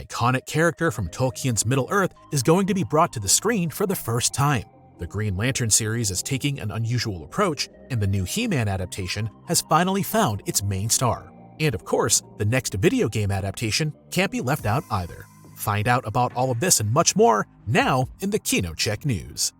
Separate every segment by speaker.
Speaker 1: iconic character from Tolkien's Middle-earth is going to be brought to the screen for the first time. The Green Lantern series is taking an unusual approach, and the new He-Man adaptation has finally found its main star. And of course, the next video game adaptation can't be left out either. Find out about all of this and much more now in the KinoCheck news.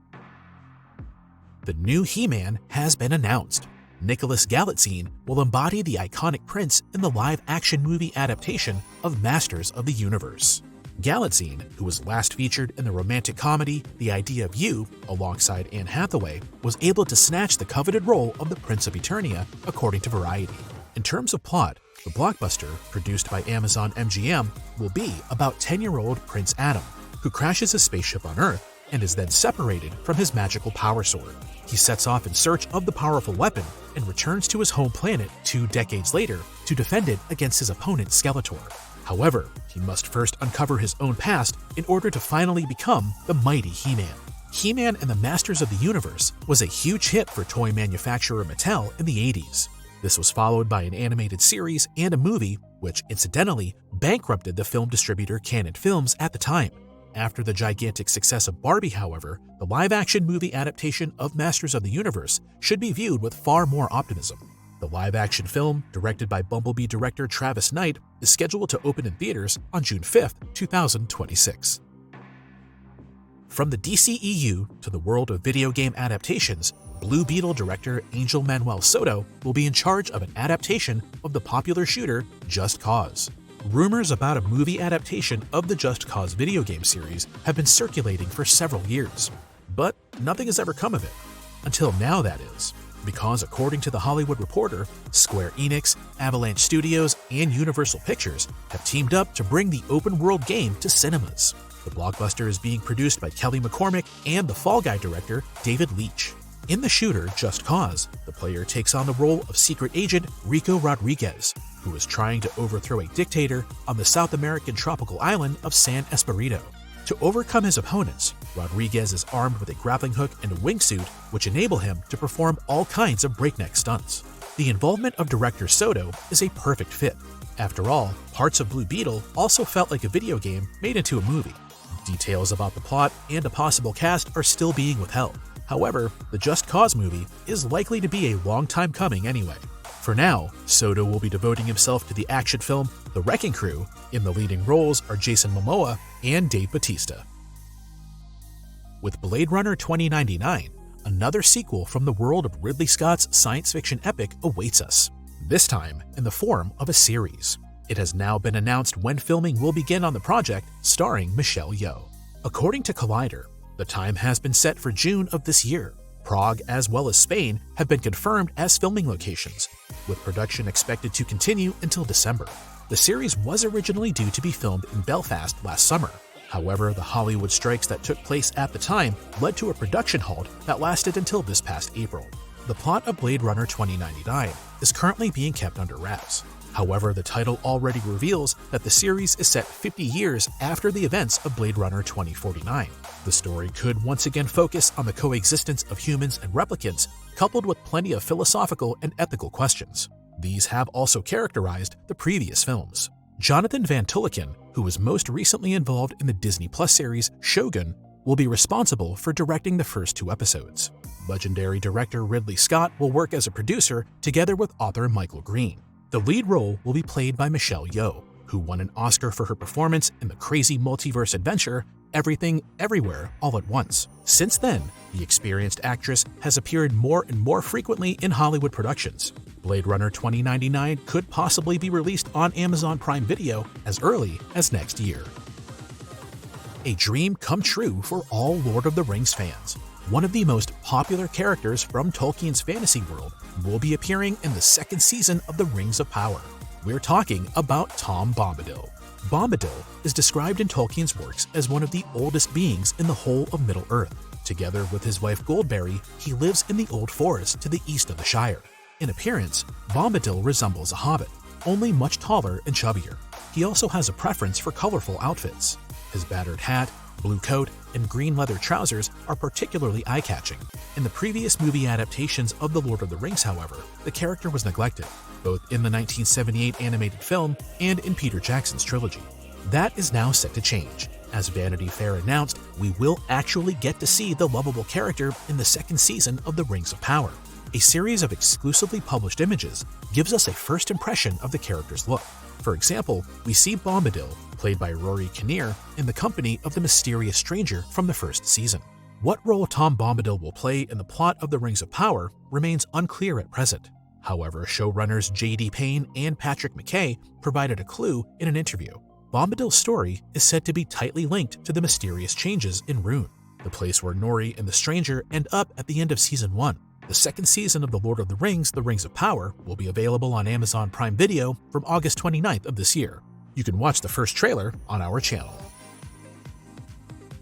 Speaker 1: The new He-Man has been announced. Nicholas Galitzine will embody the iconic prince in the live-action movie adaptation of Masters of the Universe. Galitzine, who was last featured in the romantic comedy The Idea of You alongside Anne Hathaway, was able to snatch the coveted role of the Prince of Eternia, according to Variety. In terms of plot, the blockbuster, produced by Amazon MGM, will be about 10-year-old Prince Adam, who crashes a spaceship on Earth and is then separated from his magical power sword. He sets off in search of the powerful weapon and returns to his home planet 2 decades later to defend it against his opponent Skeletor. However, he must first uncover his own past in order to finally become the mighty He-Man. He-Man and the Masters of the Universe was a huge hit for toy manufacturer Mattel in the 80s. This was followed by an animated series and a movie, which incidentally bankrupted the film distributor Canon Films at the time. After the gigantic success of Barbie, however, the live-action movie adaptation of Masters of the Universe should be viewed with far more optimism. The live-action film, directed by Bumblebee director Travis Knight, is scheduled to open in theaters on June 5, 2026. From the DCEU to the world of video game adaptations, Blue Beetle director Angel Manuel Soto will be in charge of an adaptation of the popular shooter Just Cause. Rumors about a movie adaptation of the Just Cause video game series have been circulating for several years, but nothing has ever come of it. Until now, that is, because according to The Hollywood Reporter, Square Enix, Avalanche Studios, and Universal Pictures have teamed up to bring the open-world game to cinemas. The blockbuster is being produced by Kelly McCormick and the Fall Guy director David Leitch. In the shooter Just Cause, the player takes on the role of secret agent Rico Rodriguez, who is trying to overthrow a dictator on the South American tropical island of San Espirito. To overcome his opponents, Rodriguez is armed with a grappling hook and a wingsuit, which enable him to perform all kinds of breakneck stunts. The involvement of director Soto is a perfect fit. After all, parts of Blue Beetle also felt like a video game made into a movie. Details about the plot and a possible cast are still being withheld. However, the Just Cause movie is likely to be a long time coming anyway. For now, Soto will be devoting himself to the action film The Wrecking Crew. In the leading roles are Jason Momoa and Dave Bautista. With Blade Runner 2099, another sequel from the world of Ridley Scott's science fiction epic awaits us, this time in the form of a series. It has now been announced when filming will begin on the project, starring Michelle Yeoh. According to Collider, the time has been set for June of this year. Prague as well as Spain have been confirmed as filming locations, with production expected to continue until December. The series was originally due to be filmed in Belfast last summer. However, the Hollywood strikes that took place at the time led to a production halt that lasted until this past April. The plot of Blade Runner 2099 is currently being kept under wraps. However, the title already reveals that the series is set 50 years after the events of Blade Runner 2049. The story could once again focus on the coexistence of humans and replicants, coupled with plenty of philosophical and ethical questions. These have also characterized the previous films. Jonathan Van Tulleken, who was most recently involved in the Disney Plus series Shogun, will be responsible for directing the first 2 episodes. Legendary director Ridley Scott will work as a producer together with author Michael Green. The lead role will be played by Michelle Yeoh, who won an Oscar for her performance in the crazy multiverse adventure Everything, Everywhere, All at Once. Since then, the experienced actress has appeared more and more frequently in Hollywood productions. Blade Runner 2099 could possibly be released on Amazon Prime Video as early as next year. A dream come true for all Lord of the Rings fans. One of the most popular characters from Tolkien's fantasy world will be appearing in the 2nd season of The Rings of Power. We're talking about Tom Bombadil. Bombadil is described in Tolkien's works as one of the oldest beings in the whole of Middle-earth. Together with his wife Goldberry, he lives in the Old Forest to the east of the Shire. In appearance, Bombadil resembles a hobbit, only much taller and chubbier. He also has a preference for colorful outfits. His battered hat, blue coat, and green leather trousers are particularly eye-catching. In the previous movie adaptations of The Lord of the Rings, however, the character was neglected, both in the 1978 animated film and in Peter Jackson's trilogy. That is now set to change. As Vanity Fair announced, we will actually get to see the lovable character in the second season of The Rings of Power. A series of exclusively published images gives us a first impression of the character's look. For example, we see Bombadil, played by Rory Kinnear, in the company of the mysterious stranger from the first season. What role Tom Bombadil will play in the plot of The Rings of Power remains unclear at present. However, showrunners J.D. Payne and Patrick McKay provided a clue in an interview. Bombadil's story is said to be tightly linked to the mysterious changes in Rhûn, the place where Nori and the stranger end up at the end of Season 1. The second season of The Lord of the Rings, The Rings of Power, will be available on Amazon Prime Video from August 29th of this year. You can watch the first trailer on our channel.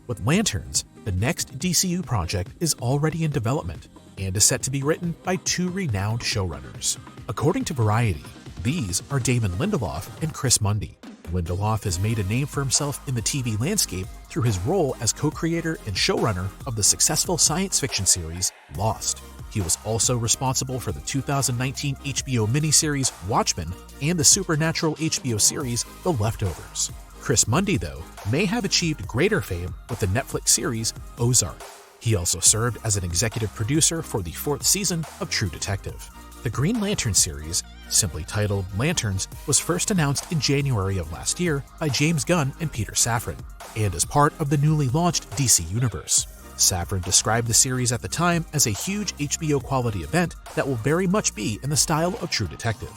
Speaker 1: With Lanterns, the next DCEU project is already in development and is set to be written by two renowned showrunners. According to Variety, these are Damon Lindelof and Chris Mundy. Lindelof has made a name for himself in the TV landscape through his role as co-creator and showrunner of the successful science fiction series Lost. He was also responsible for the 2019 HBO miniseries Watchmen and the supernatural HBO series The Leftovers. Chris Mundy, though, may have achieved greater fame with the Netflix series Ozark. He also served as an executive producer for the fourth season of True Detective. The Green Lantern series, simply titled Lanterns, was first announced in January of last year by James Gunn and Peter Safran, and is part of the newly launched DC Universe. Safran described the series at the time as a huge HBO-quality event that will very much be in the style of True Detective.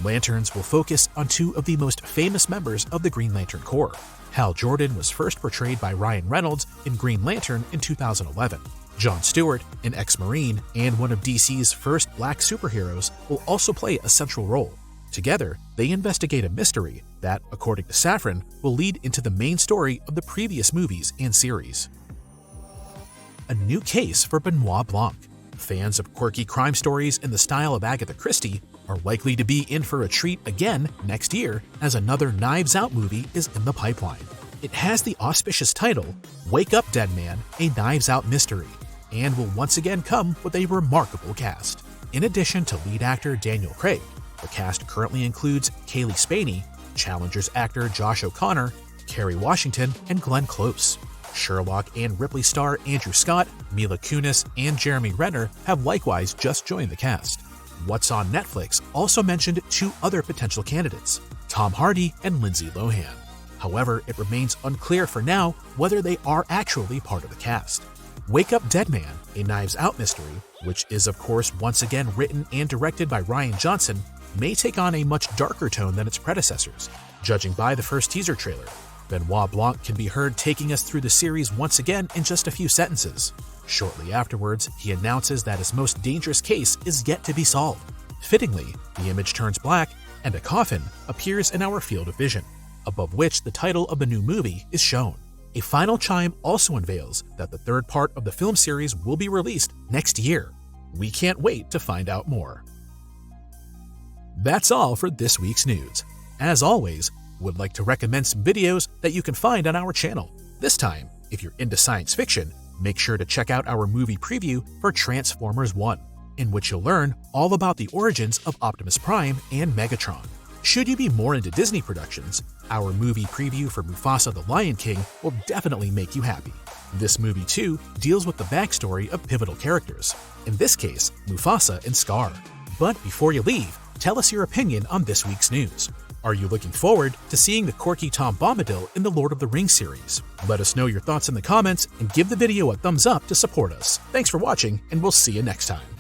Speaker 1: Lanterns will focus on two of the most famous members of the Green Lantern Corps. Hal Jordan was first portrayed by Ryan Reynolds in Green Lantern in 2011. John Stewart, an ex-Marine and one of DC's first black superheroes, will also play a central role. Together, they investigate a mystery that, according to Safran, will lead into the main story of the previous movies and series. A new case for Benoit Blanc. Fans of quirky crime stories in the style of Agatha Christie are likely to be in for a treat again next year, as another Knives Out movie is in the pipeline. It has the auspicious title, Wake Up Dead Man, a Knives Out Mystery, and will once again come with a remarkable cast. In addition to lead actor Daniel Craig, the cast currently includes Kaylee Spaney, Challengers actor Josh O'Connor, Kerry Washington, and Glenn Close. Sherlock and Ripley star Andrew Scott, Mila Kunis, and Jeremy Renner have likewise just joined the cast. What's on Netflix also mentioned two other potential candidates, Tom Hardy and Lindsay Lohan. However, it remains unclear for now whether they are actually part of the cast. Wake Up Dead Man, a Knives Out mystery, which is of course once again written and directed by Rian Johnson, may take on a much darker tone than its predecessors, judging by the first teaser trailer. Benoit Blanc can be heard taking us through the series once again in just a few sentences. Shortly afterwards, he announces that his most dangerous case is yet to be solved. Fittingly, the image turns black, and a coffin appears in our field of vision, above which the title of the new movie is shown. A final chime also unveils that the third part of the film series will be released next year. We can't wait to find out more. That's all for this week's news. As always, would like to recommend some videos that you can find on our channel. This time, if you're into science fiction, make sure to check out our movie preview for Transformers 1, in which you'll learn all about the origins of Optimus Prime and Megatron. Should you be more into Disney productions, our movie preview for Mufasa the Lion King will definitely make you happy. This movie too deals with the backstory of pivotal characters, in this case, Mufasa and Scar. But before you leave, tell us your opinion on this week's news. Are you looking forward to seeing the quirky Tom Bombadil in the Lord of the Rings series? Let us know your thoughts in the comments and give the video a thumbs up to support us. Thanks for watching, and we'll see you next time.